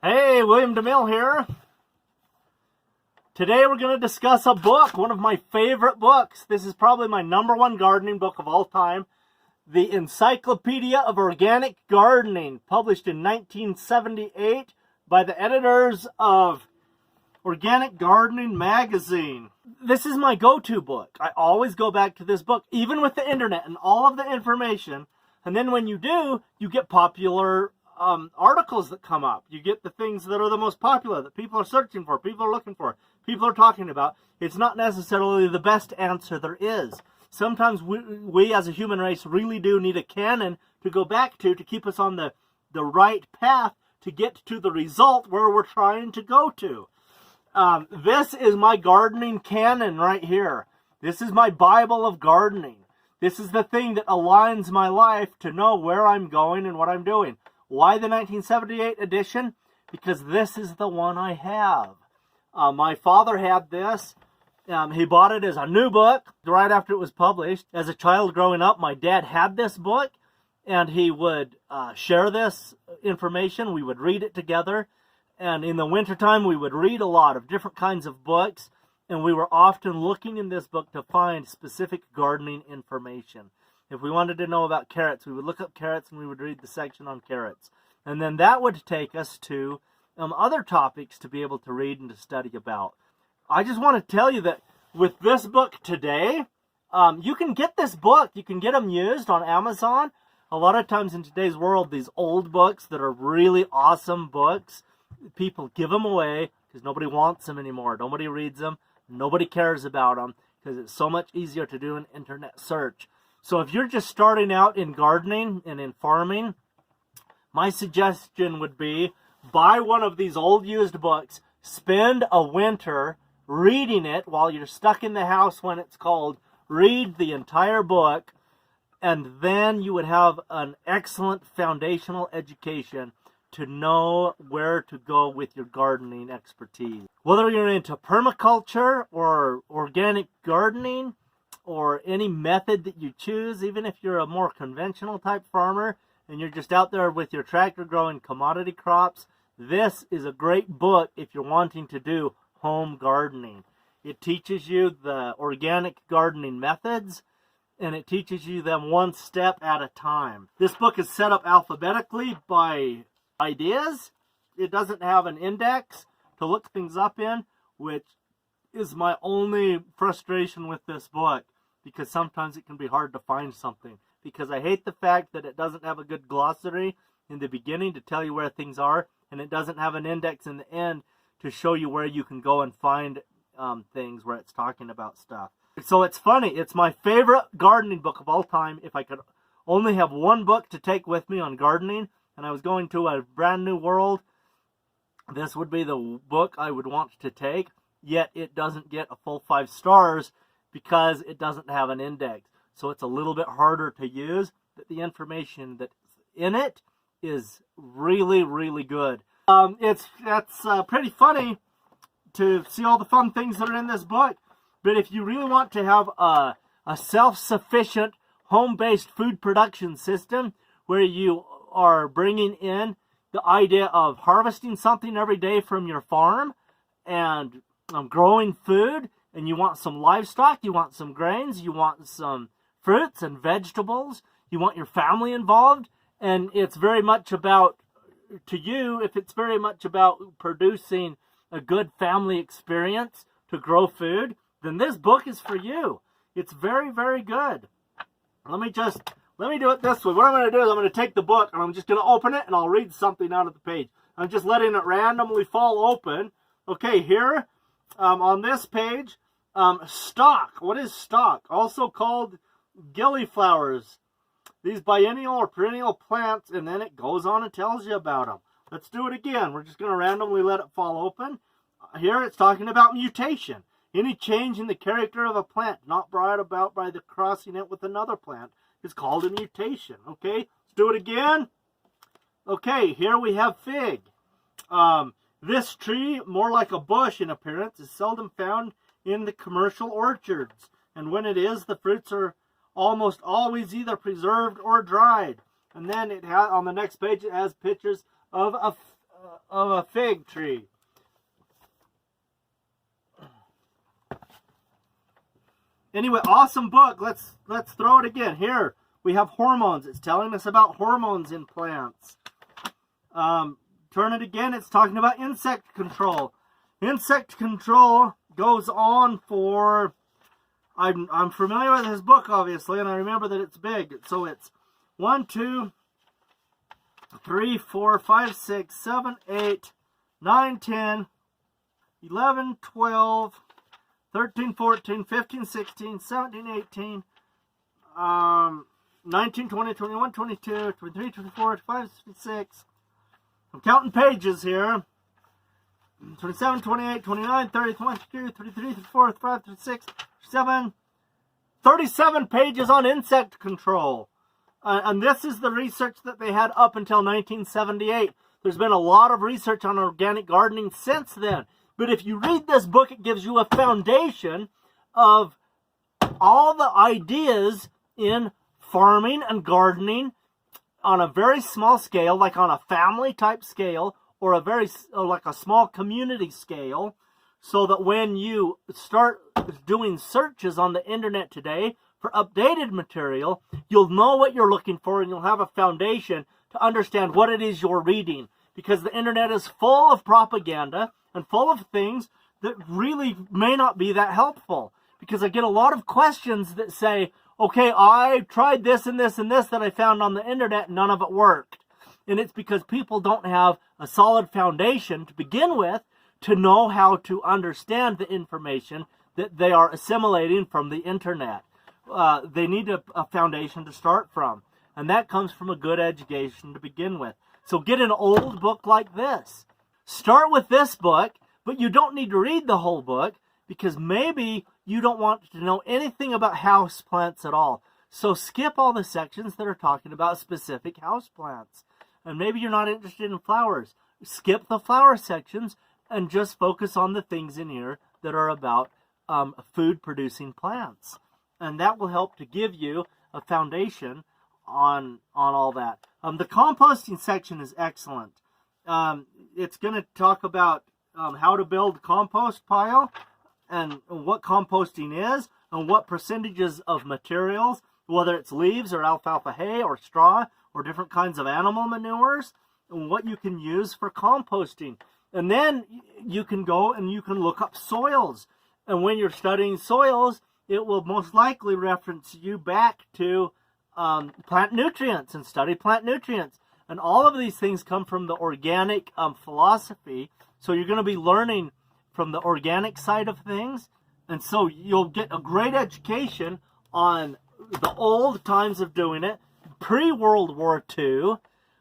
Hey, William DeMille here. Today we're going to discuss a book, one of my favorite books. This is probably my #1 gardening book of all time. The Encyclopedia of Organic Gardening, published in 1978 by the editors of Organic Gardening magazine. This is my go-to book. I always go back to this book, even with the internet and all of the information. And then when you do, you get popular articles that come up. You get the things that are the most popular, that people are searching for, people are looking for, people are talking about. It's not necessarily the best answer there is. Sometimes we as a human race really do need a canon to go back to keep us on the right path to get to the result where we're trying to go to. This is my gardening canon right here. This is my Bible of gardening. This is the thing that aligns my life to know where I'm going and what I'm doing. Why the 1978 edition? Because this is the one I have. My father had this. He bought it as a new book right after it was published. As a child growing up, my dad had this book, and he would share this information. We would read it together. And in the wintertime, we would read a lot of different kinds of books. And we were often looking in this book to find specific gardening information. If we wanted to know about carrots, we would look up carrots and we would read the section on carrots. And then that would take us to other topics to be able to read and to study about. I just want to tell you that with this book today, you can get this book. You can get them used on Amazon. A lot of times in today's world, these old books that are really awesome books, people give them away because nobody wants them anymore. Nobody reads them. Nobody cares about them because it's so much easier to do an internet search. So if you're just starting out in gardening and in farming, my suggestion would be buy one of these old used books, spend a winter reading it while you're stuck in the house when it's cold, read the entire book, and then you would have an excellent foundational education to know where to go with your gardening expertise. Whether you're into permaculture or organic gardening, or any method that you choose, even if you're a more conventional type farmer and you're just out there with your tractor growing commodity crops, this is a great book if you're wanting to do home gardening. It teaches you the organic gardening methods, and it teaches you them one step at a time. This book is set up alphabetically by ideas. It doesn't have an index to look things up in, which is my only frustration with this book, because sometimes it can be hard to find something. Because I hate the fact that it doesn't have a good glossary in the beginning to tell you where things are, and it doesn't have an index in the end to show you where you can go and find things where it's talking about stuff. So it's funny. It's my favorite gardening book of all time. If I could only have one book to take with me on gardening, and I was going to a brand new world, this would be the book I would want to take. Yet it doesn't get a full 5 stars because it doesn't have an index. So it's a little bit harder to use, but the information that's in it is really, really good. It's pretty funny to see all the fun things that are in this book. But if you really want to have a self-sufficient, home-based food production system where you are bringing in the idea of harvesting something every day from your farm and growing food, and you want some livestock, you want some grains, you want some fruits and vegetables, you want your family involved, and it's very much about, to you, if it's very much about producing a good family experience to grow food, then this book is for you. It's very, very good. Let me do it this way. What I'm going to do is I'm going to take the book and I'm just going to open it and I'll read something out of the page. I'm just letting it randomly fall open. Okay, here on this page, stock. What is stock? Also called gilliflowers. These biennial or perennial plants, and then it goes on and tells you about them. Let's do it again. We're just going to randomly let it fall open. Here it's talking about mutation. Any change in the character of a plant not brought about by the crossing it with another plant is called a mutation. Okay, let's do it again. Okay, here we have fig. This tree, more like a bush in appearance, is seldom found in the commercial orchards. And when it is, the fruits are almost always either preserved or dried. And then it has, on the next page, it has pictures of of a fig tree. Anyway, awesome book. Let's throw it again. Here we have hormones. It's telling us about hormones in plants. Turn it again. It's talking about insect control. Insect control goes on for. I'm familiar with this book, obviously, and I remember that it's big. So it's 1, 2, 3, 4, 5, 6, 7, 8, 9, 10, 11, 12, 13, 14, 15, 16, 17, 18, 19, 20, 21, 22, 23, 24, 25, 26. I'm counting pages here. 27, 28, 29, 30, 32, 33, 34, 35, 36, 37. 37 pages on insect control. And this is the research that they had up until 1978. There's been a lot of research on organic gardening since then. But if you read this book, it gives you a foundation of all the ideas in farming and gardening on a very small scale, like on a family type scale, or a very like a small community scale, so that when you start doing searches on the internet today for updated material, you'll know what you're looking for and you'll have a foundation to understand what it is you're reading. Because the internet is full of propaganda and full of things that really may not be that helpful. Because I get a lot of questions that say, okay, I tried this and this and this that I found on the internet and none of it worked. And it's because people don't have a solid foundation to begin with to know how to understand the information that they are assimilating from the internet. They need a foundation to start from. And that comes from a good education to begin with. So get an old book like this. Start with this book, but you don't need to read the whole book because maybe you don't want to know anything about houseplants at all. So skip all the sections that are talking about specific houseplants. And maybe you're not interested in flowers. Skip the flower sections and just focus on the things in here that are about food-producing plants. And that will help to give you a foundation on all that. The composting section is excellent. It's going to talk about how to build a compost pile and what composting is and what percentages of materials, whether it's leaves or alfalfa hay or straw or different kinds of animal manures, and what you can use for composting. And then you can go and you can look up soils. And when you're studying soils, it will most likely reference you back to plant nutrients and study plant nutrients. And all of these things come from the organic philosophy. So you're going to be learning from the organic side of things. And so you'll get a great education on the old times of doing it, pre-World War II,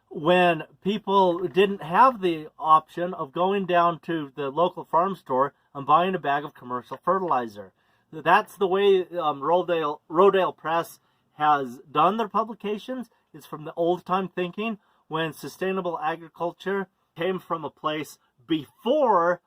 when people didn't have the option of going down to the local farm store and buying a bag of commercial fertilizer. That's the way Rodale Press has done their publications. It's from the old-time thinking when sustainable agriculture came from a place before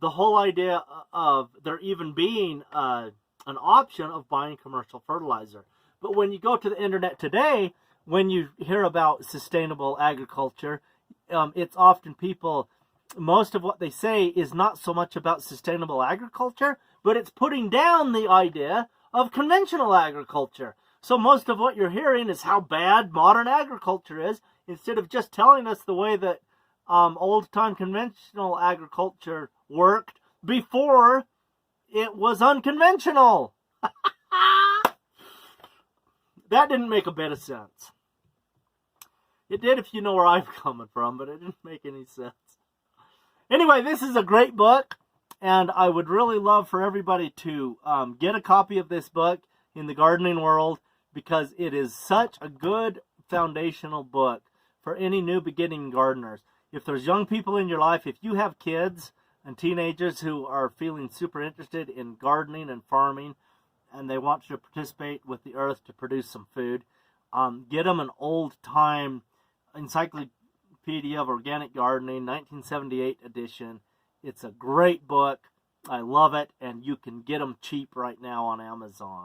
the whole idea of there even being an option of buying commercial fertilizer. But when you go to the internet today, when you hear about sustainable agriculture, it's often people, most of what they say is not so much about sustainable agriculture, but it's putting down the idea of conventional agriculture. So most of what you're hearing is how bad modern agriculture is, instead of just telling us the way that old-time conventional agriculture worked before it was unconventional. That didn't make a bit of sense. It did if you know where I'm coming from, but it didn't make any sense. Anyway, this is a great book, and I would really love for everybody to get a copy of this book in the gardening world, because it is such a good foundational book for any new beginning gardeners. If there's young people in your life, if you have kids and teenagers who are feeling super interested in gardening and farming, and they want to participate with the earth to produce some food, get them an old-time Encyclopedia of Organic Gardening, 1978 edition. It's a great book. I love it, and you can get them cheap right now on Amazon.